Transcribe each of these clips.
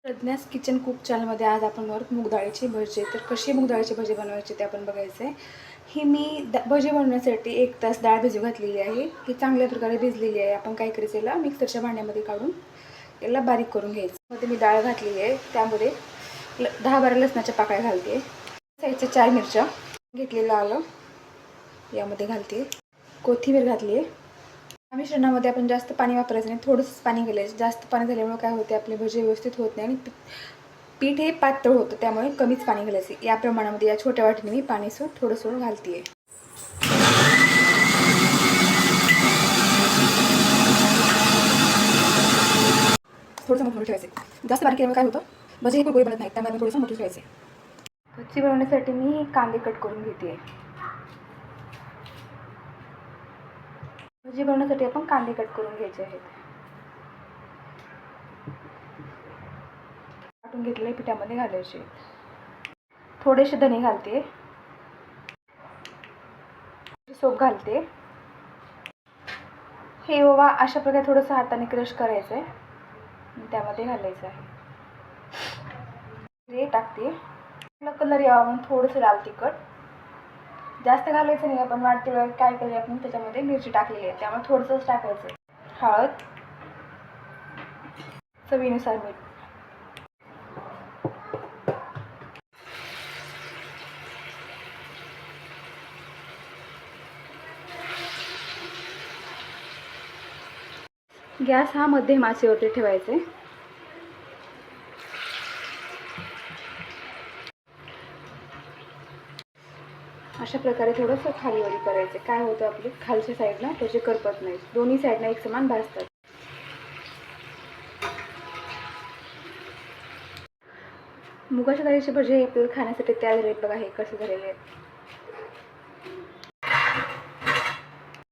प्रज्ञास kitchen cook चॅनलमध्ये आज आपण मूग डाळीचे भजे, तर कशी मूग डाळीचे भजे बनवायचे ते आपण बघायचं आहे. ही मी भजे बनवण्यासाठी 1 तास डाळ भिजू घातलेली आहे. ही चांगल्या प्रकारे भिजलेली आहे. आपण काय करायचं, याला मिक्सरच्या भांड्यामध्ये काढून याला बारीक करून घ्यायचं. मध्ये मी डाळ घातलेली आहे, त्यामध्ये 10-12 लसणाच्या पाकळ्या घालते. साईडच्या 4 मिरच्या घेतलेलं आलं यामध्ये घालते. कोथिंबीर घातली आहे. मिश्रणामध्ये आपण जास्त पाणी वापरायचं नाही, थोडंसं पाणी घालायचं. जास्त पाणी झाल्यामुळे काय होते, आपले भजे व्यवस्थित होत नाही आणि पीठ हे पातळ होतं, त्यामुळे कमीच पाणी घालायचं. या प्रमाणामध्ये या छोट्या वाटीने मी पाणी थोडं घालते. थोडंसं मोठं ठेवायचं. जास्त बारीक केल्यामुळे काय होतं, भजे हे गुळगुळीत बनत नाहीत, त्यामुळे थोडंसं मोठं ठेवायचं. भजी बनवण्यासाठी मी कांदे कट करून घेते. भजी बनवण्यासाठी आपण कांदे कट करून घ्यायचे आहेत. काटून घेतलेल्या पिठामध्ये घालायचे. थोडेसे धणे घालते, सोप घालते. हे ओवा अशा प्रकारे थोडंसं हाताने क्रश करायचं आहे, त्यामध्ये घालायचं आहे. हे टाकते. कलर यावा म्हणून थोडंसं लाल तिखट, जास्त घालायचं नाही. आपण वाटते वेळ काय करूया, आपण त्याच्यामध्ये मिरची टाकलेली आहे, त्यामुळे थोडंसंच टाकायचं. हळद, चवीनुसार मीठ. गॅस हा मध्यम आचेवरती ठेवायचे. अशा प्रकारे थोडंसं खालीवरी करायचं. काय होतं, आपली खालच्या साईडला त्याचे करपत नाहीत, दोन्ही साईडला एक समान भाजतात. मुगाच्या डाळीचे भजे आपल्याला खाण्यासाठी तयार झाले आहेत. बघा हे कसे झालेले आहेत.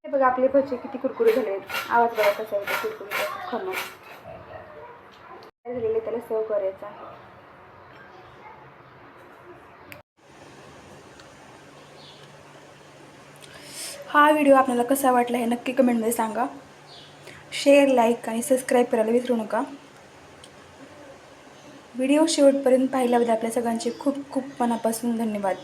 हे बघा आपले भजे किती कुरकुरे झाले आहेत. आवाज बघा कसा येतो, कुरकुरीचा खमंग झालेले. त्याला सर्व करायचं आहे. हा व्हिडिओ आपल्याला कसा वाटला हे नक्की कमेंटमध्ये सांगा. शेअर, लाईक आणि सबस्क्राईब करायला विसरू नका. व्हिडिओ शेवटपर्यंत पाहिल्याबद्दल आपल्या सगळ्यांचे खूप खूप मनापासून धन्यवाद.